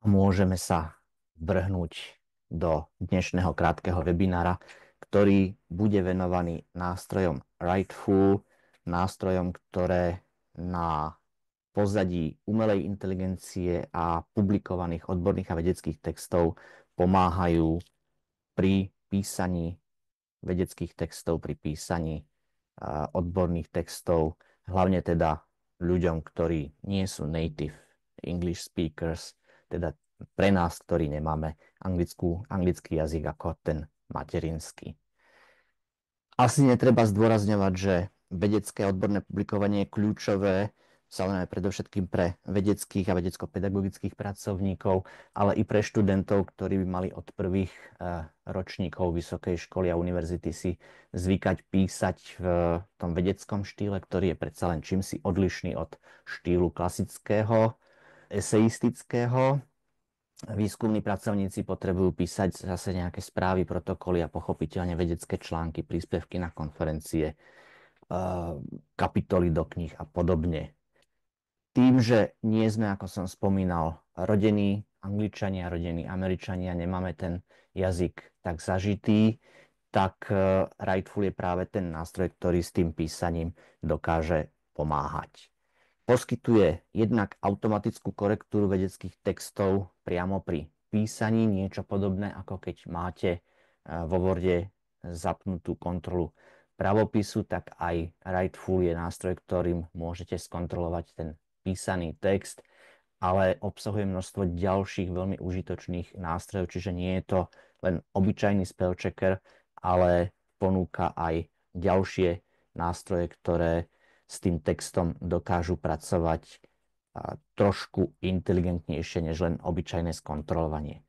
Môžeme sa vrhnúť do dnešného krátkeho webinára, ktorý bude venovaný nástrojom Writeful, nástrojom, ktoré na pozadí umelej inteligencie a publikovaných odborných a vedeckých textov pomáhajú pri písaní vedeckých textov, pri písaní odborných textov, hlavne teda ľuďom, ktorí nie sú native English speakers, teda pre nás, ktorí nemáme anglický jazyk ako ten materinský. Asi netreba zdôrazňovať, že vedecké a odborné publikovanie je kľúčové, samozrejme predovšetkým pre vedeckých a vedecko-pedagogických pracovníkov, ale i pre študentov, ktorí by mali od prvých ročníkov vysokej školy a univerzity si zvykať písať v tom vedeckom štýle, ktorý je predsa len čímsi odlišný od štýlu klasického, eseistického. Výskumní pracovníci potrebujú písať zase nejaké správy, protokoly a pochopiteľne vedecké články, príspevky na konferencie, kapitoly do kníh a podobne. Tým, že nie sme, ako som spomínal, rodení Angličania, rodení Američania, nemáme ten jazyk tak zažitý, tak Writeful je práve ten nástroj, ktorý s tým písaním dokáže pomáhať. Poskytuje jednak automatickú korektúru vedeckých textov priamo pri písaní, niečo podobné, ako keď máte vo Worde zapnutú kontrolu pravopisu, tak aj Writeful je nástroj, ktorým môžete skontrolovať ten písaný text, ale obsahuje množstvo ďalších veľmi užitočných nástrojov, čiže nie je to len obyčajný spell checker, ale ponúka aj ďalšie nástroje, ktoré s tým textom dokážu pracovať trošku inteligentnejšie než len obyčajné skontrolovanie.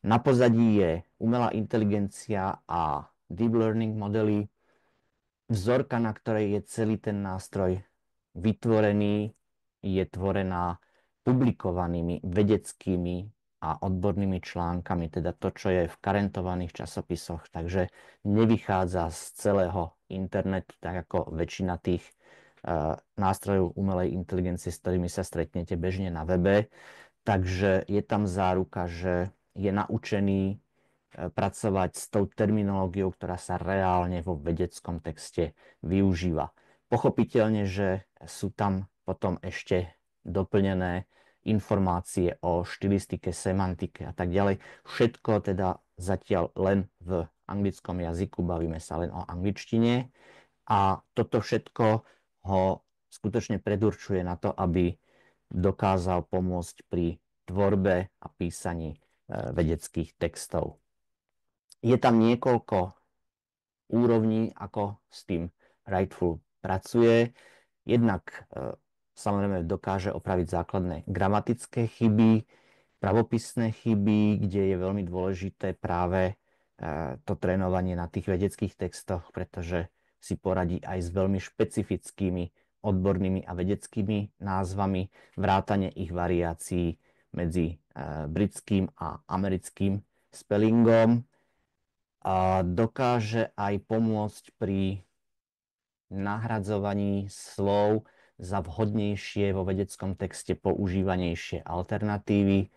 Na pozadí je umelá inteligencia a deep learning modely, vzorka, na ktorej je celý ten nástroj vytvorený, je tvorená publikovanými vedeckými a odbornými článkami, teda to, čo je v karentovaných časopisoch, takže nevychádza z celého internetu, tak ako väčšina tých nástrojov umelej inteligencie, s ktorými sa stretnete bežne na webe. Takže je tam záruka, že je naučený pracovať s tou terminológiou, ktorá sa reálne vo vedeckom texte využíva. Pochopiteľne, že sú tam potom ešte doplnené informácie o štilistike, semantike a tak ďalej. Všetko teda zatiaľ len v anglickom jazyku, bavíme sa len o angličtine. A toto všetko ho skutočne predurčuje na to, aby dokázal pomôcť pri tvorbe a písaní vedeckých textov. Je tam niekoľko úrovní, ako s tým Writeful pracuje. Jednak samozrejme dokáže opraviť základné gramatické chyby, pravopisné chyby, kde je veľmi dôležité práve to trénovanie na tých vedeckých textoch, pretože si poradí aj s veľmi špecifickými odbornými a vedeckými názvami, vrátane ich variácií medzi britským a americkým spellingom. A dokáže aj pomôcť pri nahradzovaní slov za vhodnejšie vo vedeckom texte používanejšie alternatívy.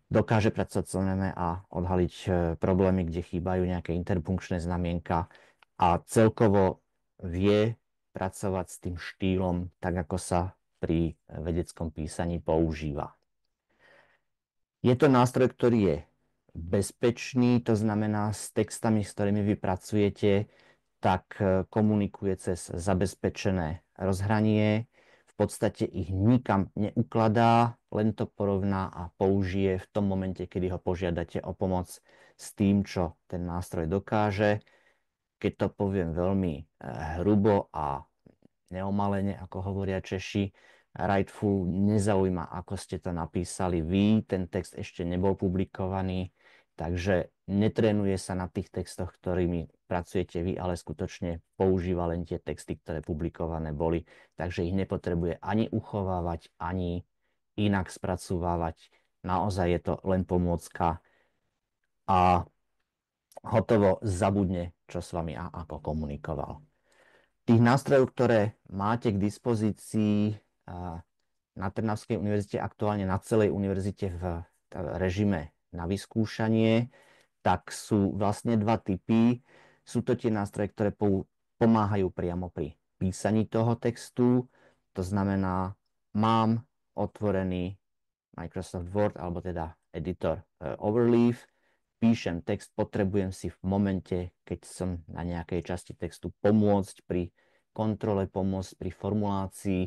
Dokáže pracovať samozrejme a odhaliť problémy, kde chýbajú nejaké interpunkčné znamienka a celkovo vie pracovať s tým štýlom, tak ako sa pri vedeckom písaní používa. Je to nástroj, ktorý je bezpečný, to znamená s textami, s ktorými vy pracujete, tak komunikuje cez zabezpečené rozhranie. V podstate ich nikam neukladá, len to porovná a použije v tom momente, kedy ho požiadate o pomoc s tým, čo ten nástroj dokáže. Keď to poviem veľmi hrubo a neomalene, ako hovoria Češi, Writeful nezaujíma, ako ste to napísali vy, ten text ešte nebol publikovaný, takže netrénuje sa na tých textoch, ktorými pracujete vy, ale skutočne používa len tie texty, ktoré publikované boli, takže ich nepotrebuje ani uchovávať, ani inak spracovávať. Naozaj je to len pomôcka a hotovo zabudne, čo s vami a ako komunikoval. Tých nástrojov, ktoré máte k dispozícii na Trnavskej univerzite, aktuálne na celej univerzite v režime na vyskúšanie, tak sú vlastne dva typy. Sú to tie nástroje, ktoré pomáhajú priamo pri písaní toho textu. To znamená, mám otvorený Microsoft Word, alebo teda editor Overleaf, píšem text, potrebujem si v momente, keď som na nejakej časti textu pomôcť pri kontrole, pomôcť pri formulácii,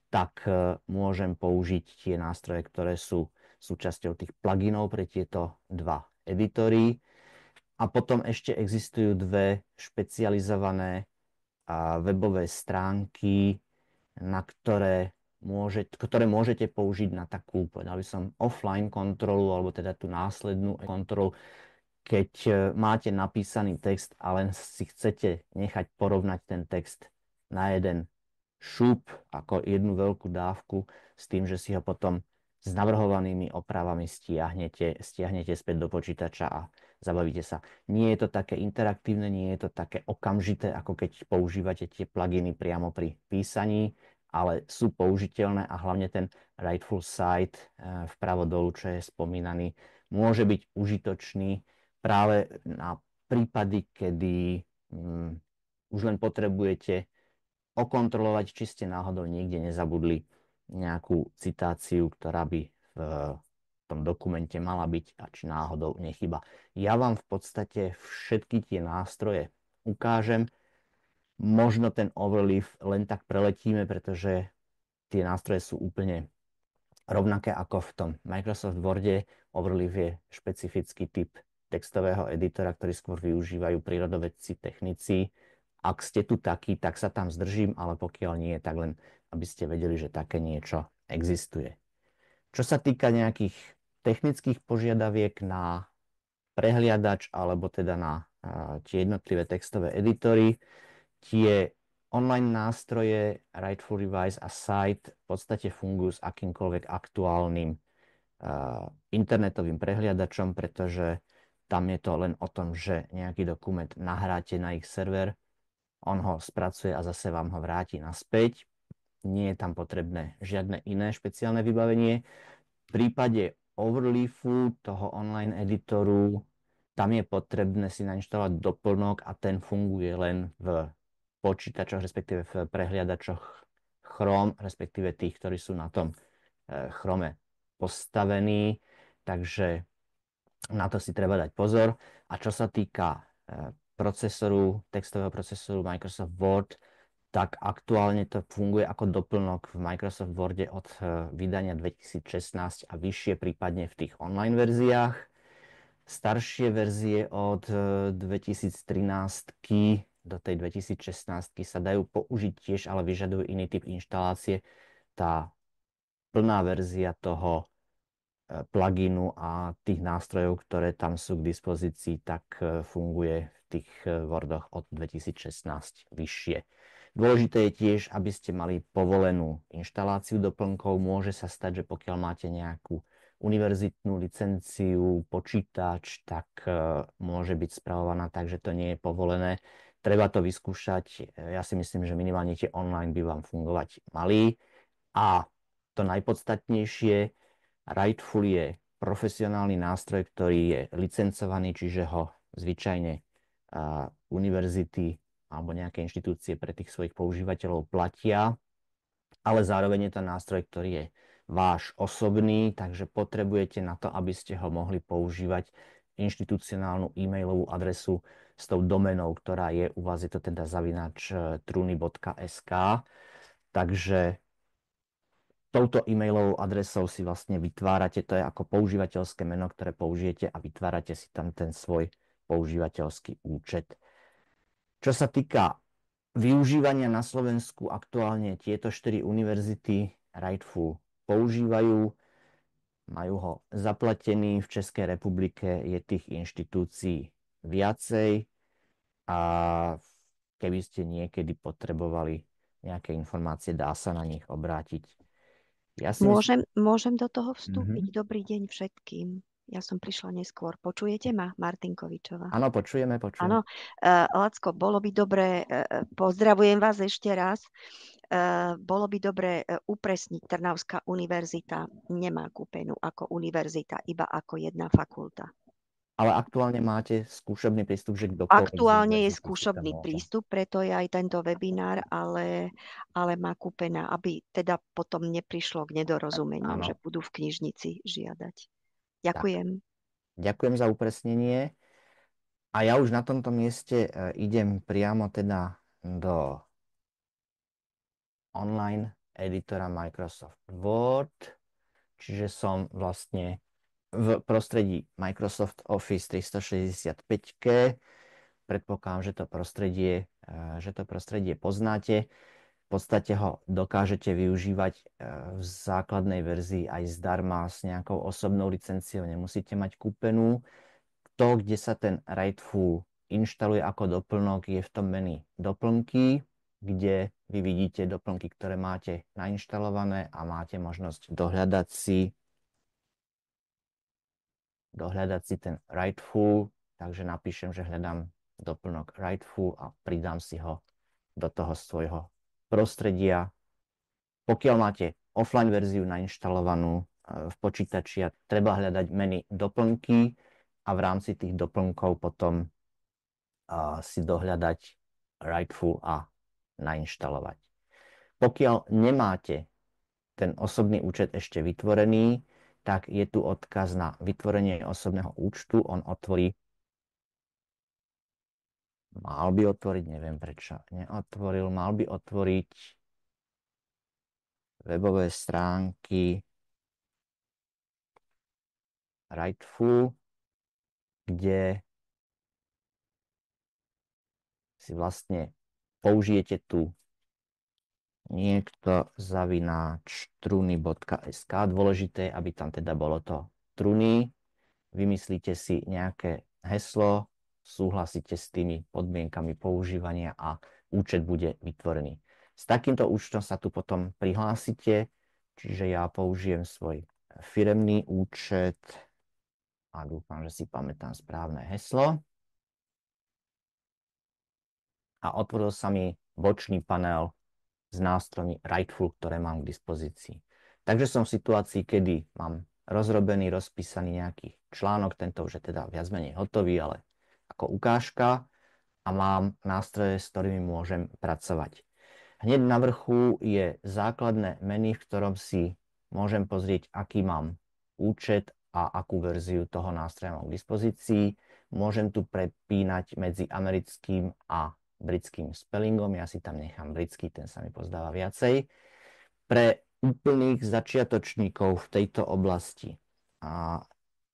tak môžem použiť tie nástroje, ktoré sú súčasťou tých pluginov pre tieto dva editory. A potom ešte existujú dve špecializované webové stránky, ktoré môžete použiť na takú, povedal by som, offline kontrolu, alebo teda tú následnú kontrolu, keď máte napísaný text a len si chcete nechať porovnať ten text na jeden šup, ako jednu veľkú dávku, s tým, že si ho potom s navrhovanými opravami stiahnete späť do počítača a zabavíte sa. Nie je to také interaktívne, nie je to také okamžité, ako keď používate tie pluginy priamo pri písaní, ale sú použiteľné a hlavne ten Writeful Site vpravo dolu, čo je spomínaný, môže byť užitočný práve na prípady, kedy už len potrebujete okontrolovať, či ste náhodou niekde nezabudli nejakú citáciu, ktorá by v tom dokumente mala byť a či náhodou nechyba. Ja vám v podstate všetky tie nástroje ukážem. Možno ten Overleaf len tak preletíme, pretože tie nástroje sú úplne rovnaké ako v tom Microsoft Worde. Overleaf je špecifický typ textového editora, ktorý skôr využívajú prírodovedci, technici. Ak ste tu takí, tak sa tam zdržím, ale pokiaľ nie, tak len aby ste vedeli, že také niečo existuje. Čo sa týka nejakých technických požiadaviek na prehliadač alebo teda na tie jednotlivé textové editory, tie online nástroje Writeful Revise a Site v podstate fungujú s akýmkoľvek aktuálnym internetovým prehliadačom, pretože tam je to len o tom, že nejaký dokument nahráte na ich server, on ho spracuje a zase vám ho vráti naspäť. Nie je tam potrebné žiadne iné špeciálne vybavenie. V prípade Overleafu, toho online editoru, tam je potrebné si nainštalovať doplnok a ten funguje len v počítačoch, respektíve v prehliadačoch Chrome, respektíve tých, ktorí sú na tom Chrome postavení. Takže na to si treba dať pozor. A čo sa týka textového procesoru Microsoft Word, tak aktuálne to funguje ako doplnok v Microsoft Worde od vydania 2016 a vyššie, prípadne v tých online verziách. Staršie verzie od 2013 do tej 2016 sa dajú použiť tiež, ale vyžadujú iný typ inštalácie. Tá plná verzia toho pluginu a tých nástrojov, ktoré tam sú k dispozícii, tak funguje v tých Wordoch od 2016 vyššie. Dôležité je tiež, aby ste mali povolenú inštaláciu doplnkov. Môže sa stať, že pokiaľ máte nejakú univerzitnú licenciu, počítač, tak môže byť spravovaná tak, že to nie je povolené. Treba to vyskúšať. Ja si myslím, že minimálne tie online by vám fungovať mali. A to najpodstatnejšie, Writeful je profesionálny nástroj, ktorý je licencovaný, čiže ho zvyčajne univerzity alebo nejaké inštitúcie pre tých svojich používateľov platia, ale zároveň je to nástroj, ktorý je váš osobný, takže potrebujete na to, aby ste ho mohli používať, inštitucionálnu e-mailovú adresu s tou domenou, ktorá je u vás, je to teda @truny.sk. Takže touto e-mailovou adresou si vlastne vytvárate, to je ako používateľské meno, ktoré použijete a vytvárate si tam ten svoj používateľský účet. Čo sa týka využívania na Slovensku, aktuálne tieto 4 univerzity Writeful používajú, majú ho zaplatený, v Českej republike je tých inštitúcií viacej a keby ste niekedy potrebovali nejaké informácie, dá sa na nich obrátiť. Ja si Môžem do toho vstúpiť? Dobrý deň všetkým. Ja som prišla neskôr. Počujete ma, Martinkovičová? Áno, počujeme. Áno. Lacko, bolo by dobré, pozdravujem vás ešte raz. Bolo by dobre upresniť, Trnavská univerzita nemá kúpenú ako univerzita, iba ako jedna fakulta. Ale aktuálne máte skúšobný prístup, že kdokoľvek z Aktuálne je univerzity si tam skúšobný môže. prístup, preto je aj tento webinár, ale má kúpená, aby teda potom neprišlo k nedorozumeniu, že Áno, budú v knižnici žiadať. tak. Ďakujem. Ďakujem za upresnenie. A ja už na tomto mieste idem priamo teda do online editora Microsoft Word, čiže som vlastne v prostredí Microsoft Office 365. Predpokladám, že to prostredie poznáte. V podstate ho dokážete využívať v základnej verzii aj zdarma s nejakou osobnou licenciou. Nemusíte mať kúpenú. To, kde sa ten Writeful inštaluje ako doplnok, je v tom menu doplnky, kde vy vidíte doplnky, ktoré máte nainštalované a máte možnosť dohľadať si ten Writeful. Takže napíšem, že hľadám doplnok Writeful a pridám si ho do toho svojho prostredia. Pokiaľ máte offline verziu nainštalovanú v počítači, treba hľadať menu doplnky a v rámci tých doplnkov potom si dohľadať Writeful a nainštalovať. Pokiaľ nemáte ten osobný účet ešte vytvorený, tak je tu odkaz na vytvorenie osobného účtu. On otvorí, mal by otvoriť, neviem prečo neotvoril, mal by otvoriť webové stránky Writeful, kde si vlastne použijete tu niekto zavináč truny.sk. Dôležité, aby tam teda bolo to truny. Vymyslíte si nejaké heslo, súhlasíte s tými podmienkami používania a účet bude vytvorený. S takýmto účtom sa tu potom prihlásite, čiže ja použijem svoj firemný účet a dúfam, že si pamätám správne heslo. A otvoril sa mi bočný panel s nástrojmi Writeful, ktoré mám k dispozícii. Takže som v situácii, kedy mám rozrobený, rozpísaný nejaký článok, tento už je teda viac menej hotový, ale ako ukážka a mám nástroje, s ktorými môžem pracovať. Hneď na vrchu je základné menu, v ktorom si môžem pozrieť, aký mám účet a akú verziu toho nástroja mám k dispozícii. Môžem tu prepínať medzi americkým a britským spellingom. Ja si tam nechám britský, ten sa mi pozdáva viacej. Pre úplných začiatočníkov v tejto oblasti. A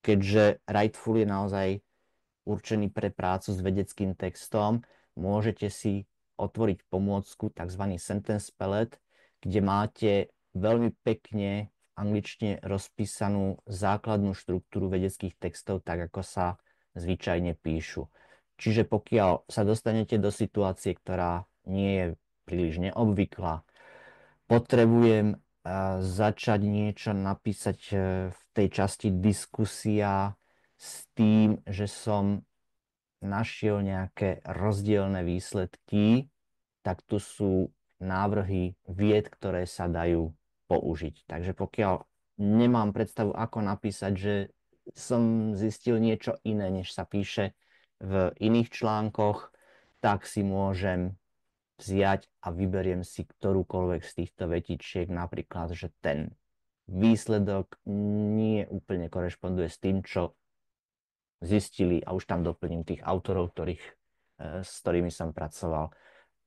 keďže Writeful je naozaj určený pre prácu s vedeckým textom, môžete si otvoriť pomôcku tzv. Sentence Palette, kde máte veľmi pekne v angličtine rozpísanú základnú štruktúru vedeckých textov, tak ako sa zvyčajne píšu. Čiže pokiaľ sa dostanete do situácie, ktorá nie je príliš neobvyklá, potrebujem začať niečo napísať v tej časti diskusia s tým, že som našiel nejaké rozdielne výsledky, tak tu sú návrhy vied, ktoré sa dajú použiť. Takže pokiaľ nemám predstavu, ako napísať, že som zistil niečo iné, než sa píše v iných článkoch, tak si môžem vziať a vyberiem si ktorúkoľvek z týchto vetičiek, napríklad, že ten výsledok nie úplne korešponduje s tým, čo zistili a už tam doplním tých autorov, s ktorými som pracoval,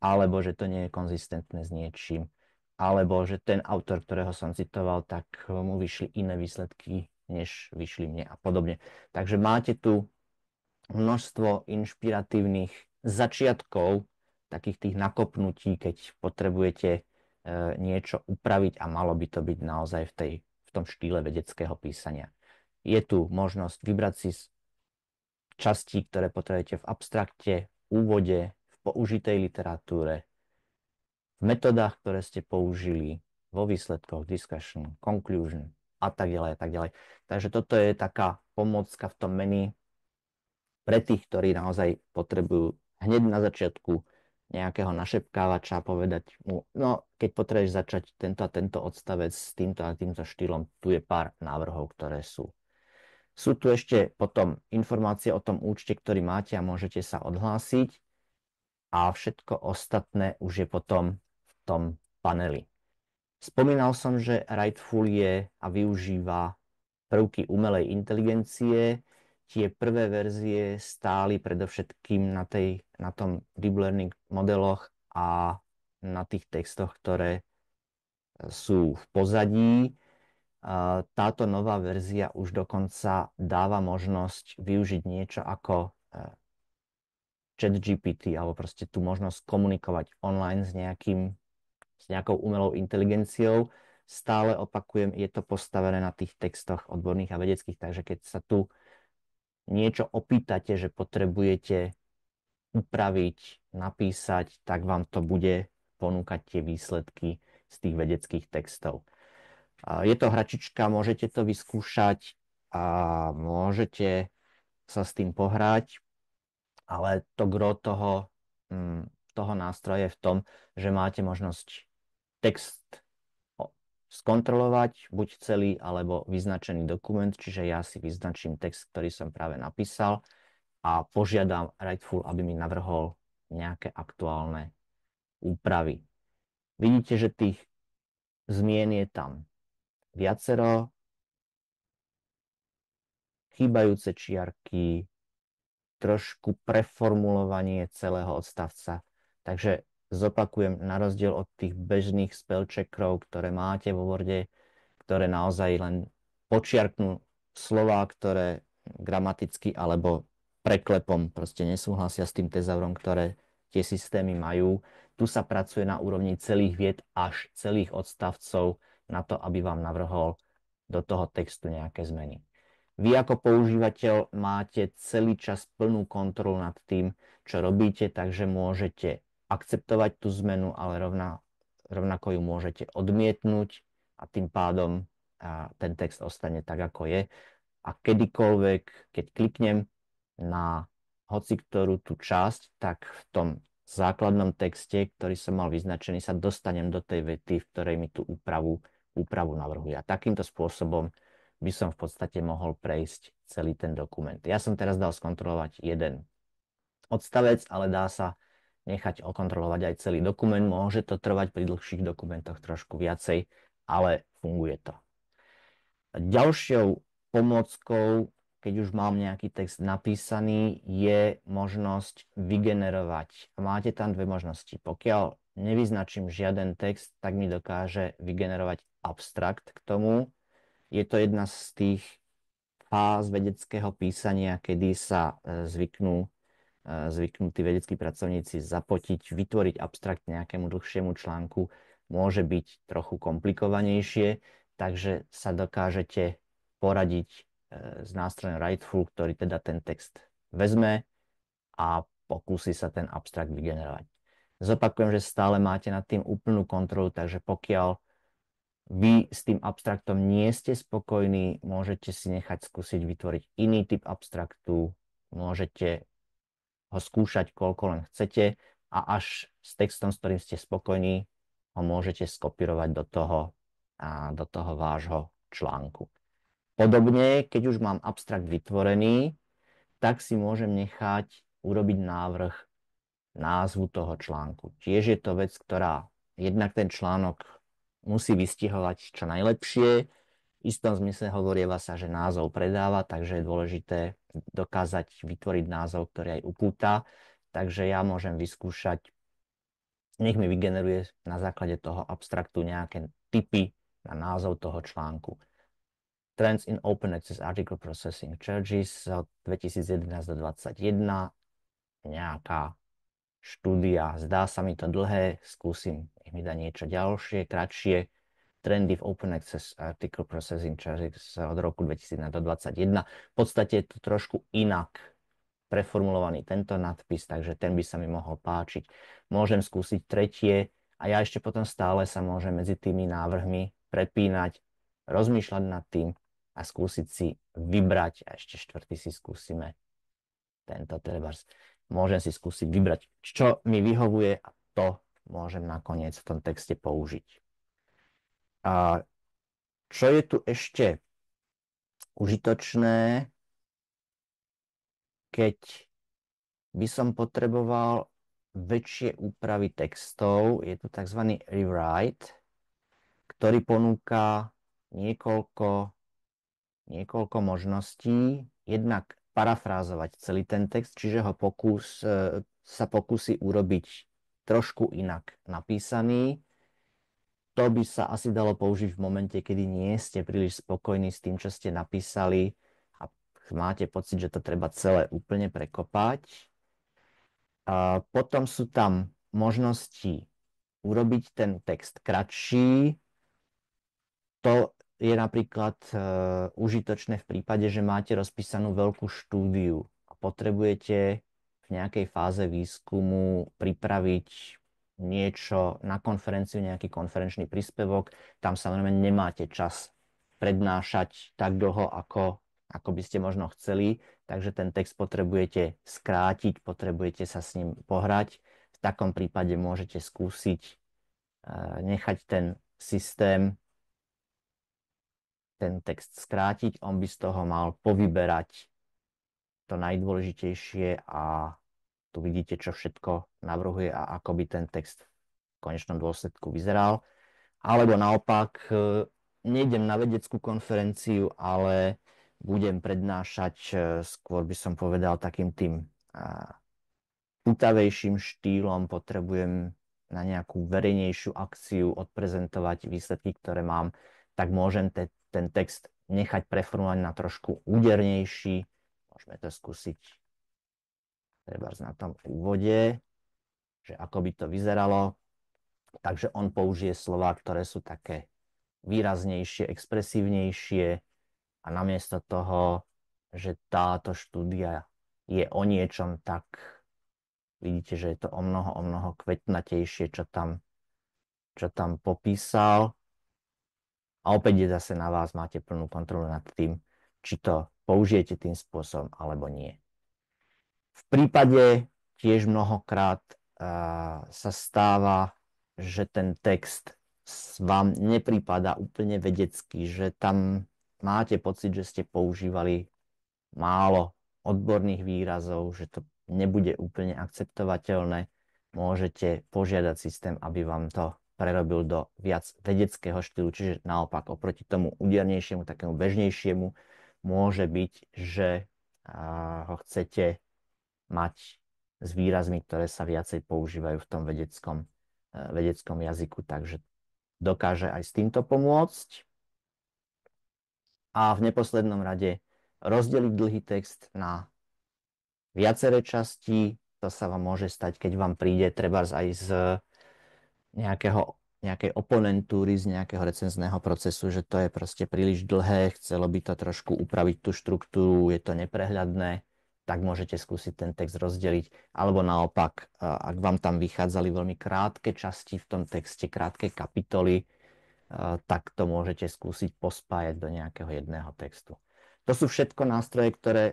alebo že to nie je konzistentné s niečím, alebo že ten autor, ktorého som citoval, tak mu vyšli iné výsledky, než vyšli mne a podobne. Takže máte tu množstvo inšpiratívnych začiatkov, takých tých nakopnutí, keď potrebujete niečo upraviť a malo by to byť naozaj v tom štýle vedeckého písania. Je tu možnosť vybrať si častí, ktoré potrebujete v abstrakte, v úvode, v použitej literatúre, v metodách, ktoré ste použili, vo výsledkoch, discussion, conclusion a tak ďalej a tak ďalej. Takže toto je taká pomôcka v tom menu pre tých, ktorí naozaj potrebujú hneď na začiatku nejakého našepkávača povedať mu, no keď potrebuješ začať tento a tento odstavec s týmto a týmto štýlom, tu je pár návrhov, ktoré sú. Sú tu ešte potom informácie o tom účte, ktorý máte a môžete sa odhlásiť a všetko ostatné už je potom v tom paneli. Spomínal som, že Writeful je a využíva prvky umelej inteligencie. Tie prvé verzie stáli predovšetkým na tom deep learning modeloch a na tých textoch, ktoré sú v pozadí. Táto nová verzia už dokonca dáva možnosť využiť niečo ako ChatGPT alebo proste tú možnosť komunikovať online s nejakou umelou inteligenciou. Stále opakujem, je to postavené na tých textoch odborných a vedeckých, takže keď sa tu niečo opýtate, že potrebujete upraviť, napísať, tak vám to bude ponúkať tie výsledky z tých vedeckých textov. Je to hračička, môžete to vyskúšať a môžete sa s tým pohrať, ale to gro toho nástroja je v tom, že máte možnosť text skontrolovať, buď celý, alebo vyznačený dokument, čiže ja si vyznačím text, ktorý som práve napísal a požiadam Writeful, aby mi navrhol nejaké aktuálne úpravy. Vidíte, že tých zmien je tam viacero, chýbajúce čiarky, trošku preformulovanie celého odstavca. Takže zopakujem, na rozdiel od tých bežných spell checkerov, ktoré máte vo Worde, ktoré naozaj len počiarknú slová, ktoré gramaticky alebo preklepom proste nesúhlasia s tým tezaurom, ktoré tie systémy majú. Tu sa pracuje na úrovni celých vied až celých odstavcov na to, aby vám navrhol do toho textu nejaké zmeny. Vy ako používateľ máte celý čas plnú kontrolu nad tým, čo robíte, takže môžete akceptovať tú zmenu, ale rovnako ju môžete odmietnúť a tým pádom ten text ostane tak, ako je. A kedykoľvek, keď kliknem na hoci ktorú tú časť, tak v tom základnom texte, ktorý som mal vyznačený, sa dostanem do tej vety, v ktorej mi tú úpravu navrhuje. A takýmto spôsobom by som v podstate mohol prejsť celý ten dokument. Ja som teraz dal skontrolovať jeden odstavec, ale dá sa nechať okontrolovať aj celý dokument. Môže to trvať pri dlhších dokumentoch trošku viacej, ale funguje to. Ďalšou pomôckou, keď už mám nejaký text napísaný, je možnosť vygenerovať. Máte tam dve možnosti. Pokiaľ nevyznačím žiaden text, tak mi dokáže vygenerovať abstrakt k tomu. Je to jedna z tých fáz vedeckého písania, kedy sa zvyknú tí vedeckí pracovníci zapotiť, vytvoriť abstrakt nejakému dlhšiemu článku. Môže byť trochu komplikovanejšie, takže sa dokážete poradiť s nástrojom Writeful, ktorý teda ten text vezme a pokúsi sa ten abstrakt vygenerovať. Zopakujem, že stále máte nad tým úplnú kontrolu, takže pokiaľ vy s tým abstraktom nie ste spokojní, môžete si nechať skúsiť vytvoriť iný typ abstraktu, môžete ho skúšať koľko len chcete a až s textom, s ktorým ste spokojní, ho môžete skopírovať do toho vášho článku. Podobne, keď už mám abstrakt vytvorený, tak si môžem nechať urobiť návrh názvu toho článku. Tiež je to vec, ktorá jednak ten článok musí vystihovať čo najlepšie. V istom zmysle hovorieva sa, že názov predáva, takže je dôležité dokázať vytvoriť názov, ktorý aj upúta. Takže ja môžem vyskúšať, nech mi vygeneruje na základe toho abstraktu nejaké tipy na názov toho článku. Trends in Open Access Article Processing Charges od 2011 do 2021, nejaká štúdia. Zdá sa mi to dlhé, skúsim, nech mi dá niečo ďalšie, kratšie. Trendy v Open Access Article Processing Charges od roku 2021. V podstate je to trošku inak preformulovaný tento nadpis, takže ten by sa mi mohol páčiť. Môžem skúsiť tretie a ja ešte potom stále sa môžem medzi tými návrhmi prepínať, rozmýšľať nad tým a skúsiť si vybrať. A ešte štvrtý si skúsime tento trebárs. Môžem si skúsiť vybrať, čo mi vyhovuje a to môžem nakoniec v tom texte použiť. A čo je tu ešte užitočné, keď by som potreboval väčšie úpravy textov, je tu tzv. Rewrite, ktorý ponúka niekoľko možností. Jednak parafrázovať celý ten text, čiže sa pokúsi urobiť trošku inak napísaný. To by sa asi dalo použiť v momente, kedy nie ste príliš spokojní s tým, čo ste napísali a máte pocit, že to treba celé úplne prekopať. A potom sú tam možnosti urobiť ten text kratší. To je napríklad užitočné v prípade, že máte rozpísanú veľkú štúdiu a potrebujete v nejakej fáze výskumu pripraviť niečo na konferenciu, nejaký konferenčný príspevok. Tam samozrejme nemáte čas prednášať tak dlho, ako by ste možno chceli, takže ten text potrebujete skrátiť, potrebujete sa s ním pohrať. V takom prípade môžete skúsiť nechať ten systém, ten text skrátiť, on by z toho mal povyberať to najdôležitejšie a tu vidíte, čo všetko navrhuje a ako by ten text v konečnom dôsledku vyzeral. Alebo naopak, nejdem na vedeckú konferenciu, ale budem prednášať, skôr by som povedal, takým tým putavejším štýlom, potrebujem na nejakú verejnejšiu akciu odprezentovať výsledky, ktoré mám, tak môžem ten text nechať preformulovať na trošku údernejší. Môžeme to skúsiť treba na tom úvode, že ako by to vyzeralo. Takže on použije slova, ktoré sú také výraznejšie, expresívnejšie a namiesto toho, že táto štúdia je o niečom, tak vidíte, že je to o mnoho kvetnatejšie, čo tam popísal. A opäť je zase na vás, máte plnú kontrolu nad tým, či to použijete tým spôsobom, alebo nie. V prípade tiež mnohokrát sa stáva, že ten text vám nepripadá úplne vedecký, že tam máte pocit, že ste používali málo odborných výrazov, že to nebude úplne akceptovateľné. Môžete požiadať systém, aby vám to prerobil do viac vedeckého štýlu, čiže naopak oproti tomu údernejšiemu, takému bežnejšiemu, môže byť, že ho chcete mať s výrazmi, ktoré sa viacej používajú v tom vedeckom jazyku, takže dokáže aj s týmto pomôcť. A v neposlednom rade rozdeliť dlhý text na viaceré časti. To sa vám môže stať, keď vám príde trebárs aj z nejakej oponentúry, z nejakého recenzného procesu, že to je proste príliš dlhé, chcelo by to trošku upraviť tú štruktúru, je to neprehľadné, tak môžete skúsiť ten text rozdeliť. Alebo naopak, ak vám tam vychádzali veľmi krátke časti v tom texte, krátke kapitoly, tak to môžete skúsiť pospájať do nejakého jedného textu. To sú všetko nástroje, ktoré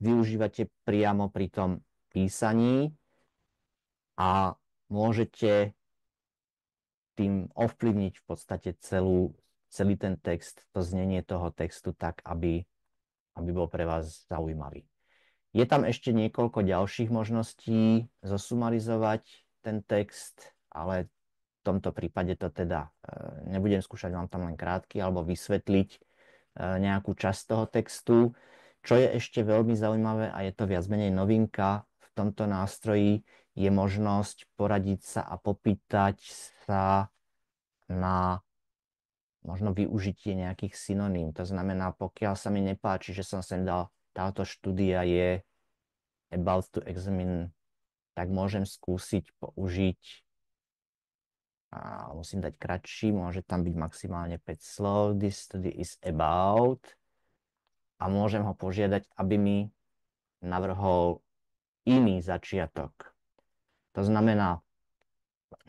využívate priamo pri tom písaní a môžete tým ovplyvniť v podstate celý ten text, to znenie toho textu tak, aby bol pre vás zaujímavý. Je tam ešte niekoľko ďalších možností zosumarizovať ten text, ale v tomto prípade to teda nebudem skúšať vám tam len krátky alebo vysvetliť nejakú časť toho textu. Čo je ešte veľmi zaujímavé a je to viac menej novinka v tomto nástroji, je možnosť poradiť sa a popýtať sa na možno využitie nejakých synoním. To znamená, pokiaľ sa mi nepáči, že som sem dal, táto štúdia je about to examine, tak môžem skúsiť použiť, a musím dať kratší, môže tam byť maximálne 5 slov, this study is about, a môžem ho požiadať, aby mi navrhol iný začiatok. To znamená,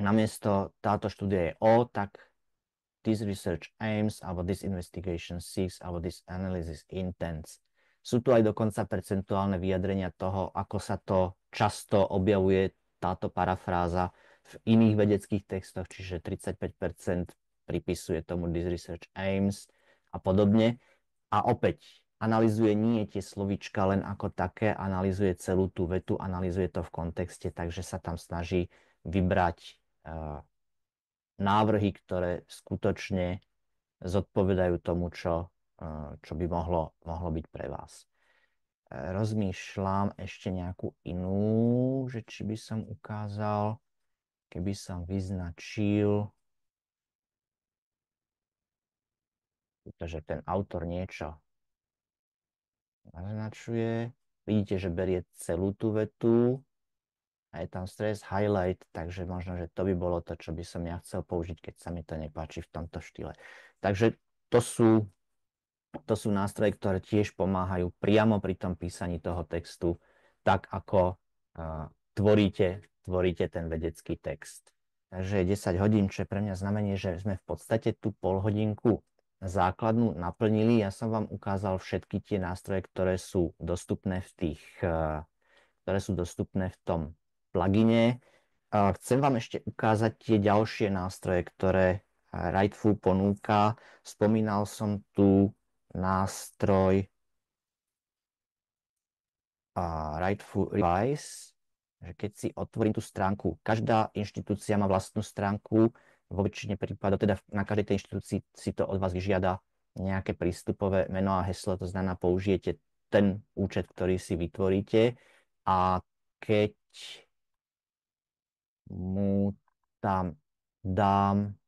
namiesto táto štúdia je o, tak this research aims, alebo this investigation seeks, alebo this analysis intends. Sú tu aj dokonca percentuálne vyjadrenia toho, ako sa to často objavuje, táto parafráza. v iných vedeckých textoch, čiže 35% pripisuje tomu this research aims a podobne. A opäť analyzuje nie tie slovíčka len ako také, analyzuje celú tú vetu, analyzuje to v kontexte, takže sa tam snaží vybrať návrhy, ktoré skutočne zodpovedajú tomu, čo by mohlo byť pre vás. Rozmýšľam ešte nejakú inú, že či by som ukázal, keby som vyznačil, pretože ten autor niečo naznačuje. Vidíte, že berie celú tú vetu a je tam stres highlight, takže možno, že to by bolo to, čo by som ja chcel použiť, keď sa mi to nepáči v tomto štýle. Takže to sú nástroje, ktoré tiež pomáhajú priamo pri tom písaní toho textu, tak ako tvoríte ten vedecký text. Takže je 10 hodín, čo je pre mňa znamenie, že sme v podstate tú polhodinku základnú naplnili. Ja som vám ukázal všetky tie nástroje, ktoré sú dostupné v tom plugine. Chcem vám ešte ukázať tie ďalšie nástroje, ktoré Writeful ponúka. Spomínal som tu nástroj Writeful Revise, že keď si otvorím tú stránku, každá inštitúcia má vlastnú stránku, vo väčšine prípadov, teda na každej tej inštitúcii si to od vás vyžiada nejaké prístupové meno a heslo, to znamená, použijete ten účet, ktorý si vytvoríte a keď mu tam dám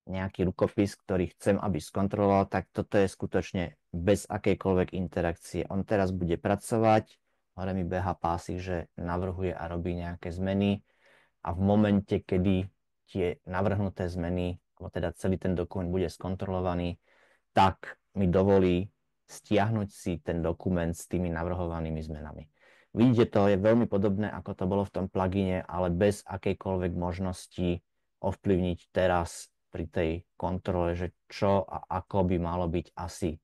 nejaký rukopis, ktorý chcem, aby skontroloval, tak toto je skutočne bez akejkoľvek interakcie. On teraz bude pracovať, hore mi beha pásik, že navrhuje a robí nejaké zmeny a v momente, kedy tie navrhnuté zmeny, alebo teda celý ten dokument bude skontrolovaný, tak mi dovolí stiahnuť si ten dokument s tými navrhovanými zmenami. Vidíte, to je veľmi podobné, ako to bolo v tom plugine, ale bez akejkoľvek možnosti ovplyvniť teraz pri tej kontrole, že čo a ako by malo byť asi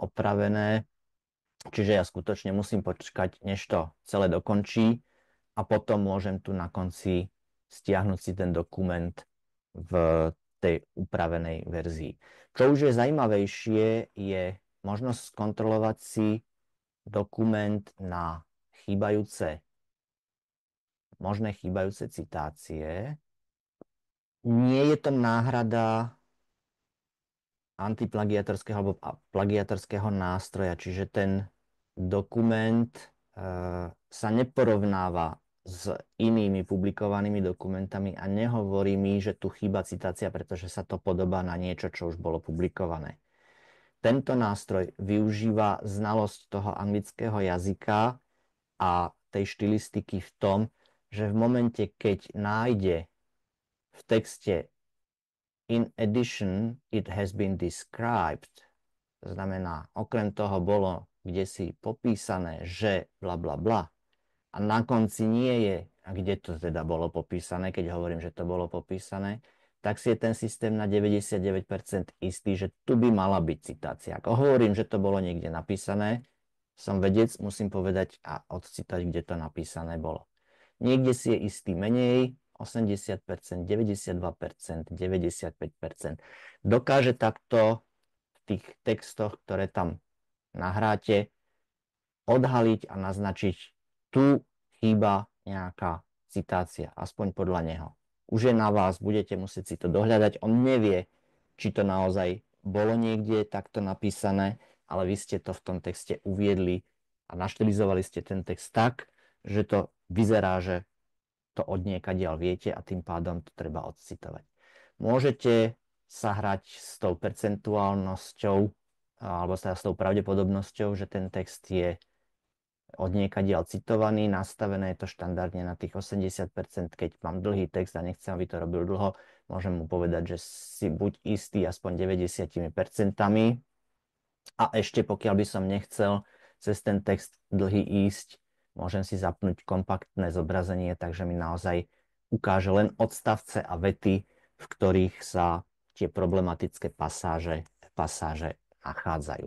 opravené. Čiže ja skutočne musím počkať, než to celé dokončí a potom môžem tu na konci stiahnuť si ten dokument v tej upravenej verzii. Čo už je zaujímavejšie, je možnosť skontrolovať si dokument na možné chýbajúce citácie. Nie je to náhrada antiplagiatorského alebo plagiatorského nástroja, čiže ten dokument sa neporovnáva s inými publikovanými dokumentami a nehovorí mi, že tu chýba citácia, pretože sa to podobá na niečo, čo už bolo publikované. Tento nástroj využíva znalosť toho anglického jazyka a tej štilistiky v tom, že v momente, keď nájde v texte in addition, it has been described, to znamená, okrem toho bolo kdesi popísané, že bla bla bla, a na konci nie je, a kde to teda bolo popísané, keď hovorím, že to bolo popísané, tak si je ten systém na 99% istý, že tu by mala byť citácia. Ako hovorím, že to bolo niekde napísané, som vedec, musím povedať a odcitať, kde to napísané bolo. Niekde si je istý menej, 80%, 92%, 95%. Dokáže takto v tých textoch, ktoré tam nahráte, odhaliť a naznačiť, tu chýba nejaká citácia, aspoň podľa neho. Už je na vás, budete musieť si to dohľadať. On nevie, či to naozaj bolo niekde takto napísané, ale vy ste to v tom texte uviedli a naštilizovali ste ten text tak, že to vyzerá, že to od niekaďaľ viete a tým pádom to treba odcitovať. Môžete sa hrať s tou percentuálnosťou alebo sa s tou pravdepodobnosťou, že ten text je od niekaďaľ citovaný, nastavené je to štandardne na tých 80%, keď mám dlhý text a nechcem, aby to robil dlho, môžem mu povedať, že si buď istý aspoň 90%. A ešte pokiaľ by som nechcel cez ten text dlhý ísť, môžem si zapnúť kompaktné zobrazenie, takže mi naozaj ukáže len odstavce a vety, v ktorých sa tie problematické pasáže nachádzajú.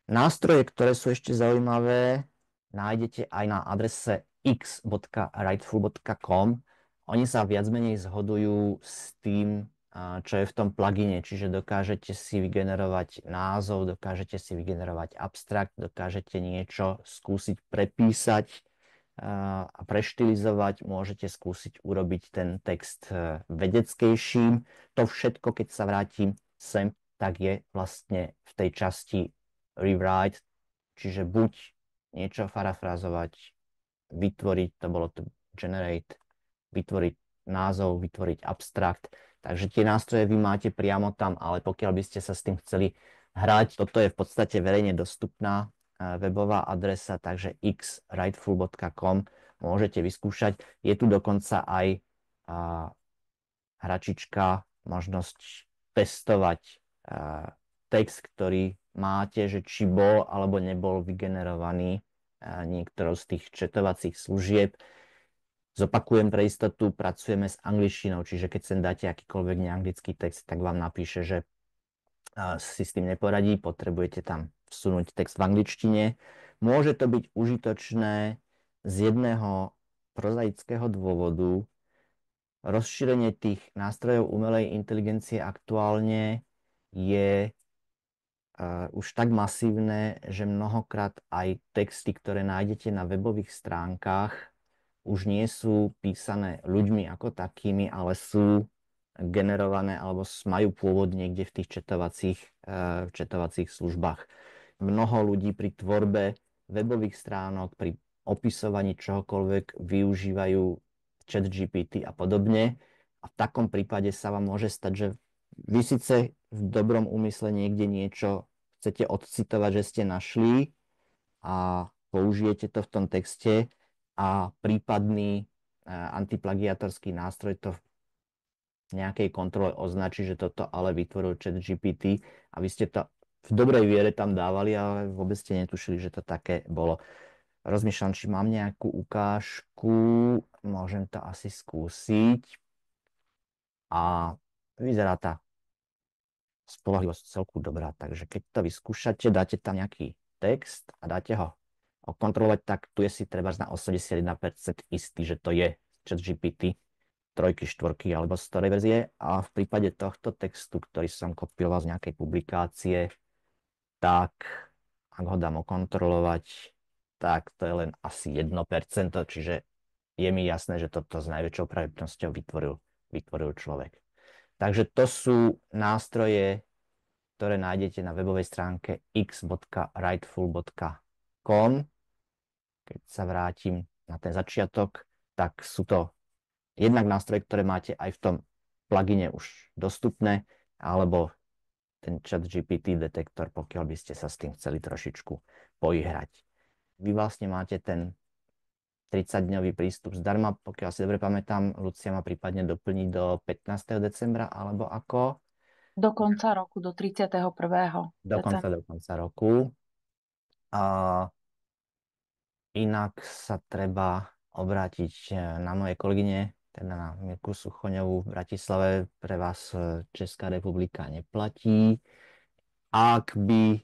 Nástroje, ktoré sú ešte zaujímavé nájdete aj na adrese x.rightful.com. Oni sa viac menej zhodujú s tým, čo je v tom plugine, čiže dokážete si vygenerovať názov, dokážete si vygenerovať abstrakt, dokážete niečo skúsiť prepísať a preštilizovať, môžete skúsiť urobiť ten text vedeckejším. To všetko, keď sa vrátim sem, tak je vlastne v tej časti rewrite, čiže buď niečo parafrázovať, vytvoriť, to bolo to generate, vytvoriť názov, vytvoriť abstrakt. Takže tie nástroje vy máte priamo tam, ale pokiaľ by ste sa s tým chceli hrať, toto je v podstate verejne dostupná webová adresa, takže xrightful.com môžete vyskúšať. Je tu dokonca aj hračička, možnosť testovať text, ktorý máte, že či bol alebo nebol vygenerovaný niektorou z tých četovacích služieb. Zopakujem pre istotu, pracujeme s angličtinou, čiže keď sem dáte akýkoľvek neanglický text, tak vám napíše, že si s tým neporadí, potrebujete tam vsunúť text v angličtine. Môže to byť užitočné z jedného prozaického dôvodu. Rozšírenie tých nástrojov umelej inteligencie aktuálne je už tak masívne, že mnohokrát aj texty, ktoré nájdete na webových stránkach, už nie sú písané ľuďmi ako takými, ale sú generované alebo majú pôvod niekde v tých četovacích službách. Mnoho ľudí pri tvorbe webových stránok, pri opisovaní čohokoľvek využívajú ChatGPT a podobne. A v takom prípade sa vám môže stať, že vy síce v dobrom úmysle niekde niečo chcete odcitovať, že ste našli a použijete to v tom texte a prípadný antiplagiatorský nástroj to v nejakej kontrole označí, že toto ale vytvoril ChatGPT a vy ste to v dobrej viere tam dávali, ale vôbec ste netušili, že to také bolo. Rozmýšľam, či mám nejakú ukážku, môžem to asi skúsiť a vyzerá tá spoľahlivosť celku dobrá, takže keď to vyskúšate, dáte tam nejaký text a dáte ho okontrolovať, tak tu je si treba na 81% istý, že to je ChatGPT 3, 4 alebo z ktorej verzie a v prípade tohto textu, ktorý som kopíroval z nejakej publikácie, tak ak ho dám okontrolovať, tak to je len asi 1%, čiže je mi jasné, že toto s najväčšou pravdepodobnosťou vytvoril človek. Takže to sú nástroje, ktoré nájdete na webovej stránke x.rightful.com. Keď sa vrátim na ten začiatok, tak sú to jednak nástroje, ktoré máte aj v tom plugine už dostupné, alebo ten ChatGPT detektor, pokiaľ by ste sa s tým chceli trošičku poihrať. Vy vlastne máte ten 30-dňový prístup zdarma, pokiaľ si dobre pamätám, Lucia ma prípadne doplní do 15. decembra, alebo ako? Do konca roku, do 31. Do konca roku. A inak sa treba obrátiť na moje kolegyne, teda na Mirku Suchoňovú v Bratislave. Pre vás Česká republika neplatí. Ak by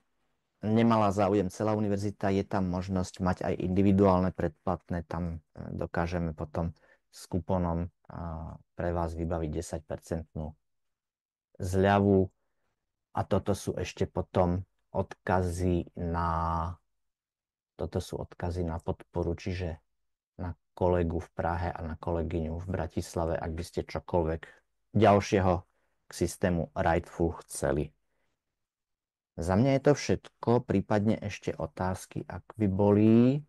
nemala záujem celá univerzita, je tam možnosť mať aj individuálne predplatné. Tam dokážeme potom s kupónom pre vás vybaviť 10% zľavu. A toto sú ešte potom odkazy na podporu, čiže na kolegu v Prahe a na kolegyňu v Bratislave, ak by ste čokoľvek ďalšieho k systému Rightful chceli. Za mňa je to všetko, prípadne ešte otázky, ak by boli.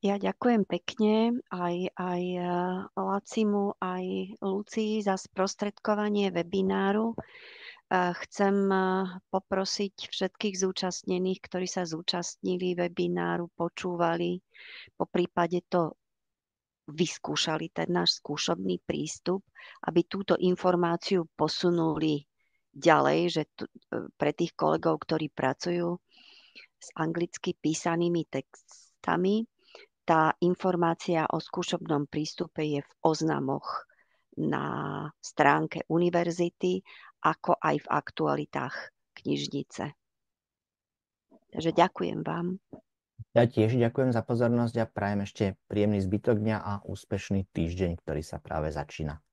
Ja ďakujem pekne aj Lacimu, aj Lucii za sprostredkovanie webináru. Chcem poprosiť všetkých zúčastnených, ktorí sa zúčastnili webináru, počúvali, po prípade to vyskúšali, ten náš skúšobný prístup, aby túto informáciu posunuli ďalej, že pre tých kolegov, ktorí pracujú s anglicky písanými textami, tá informácia o skúšobnom prístupe je v oznamoch na stránke univerzity, ako aj v aktualitách knižnice. Takže ďakujem vám. Ja tiež ďakujem za pozornosť a prajem ešte príjemný zbytok dňa a úspešný týždeň, ktorý sa práve začína.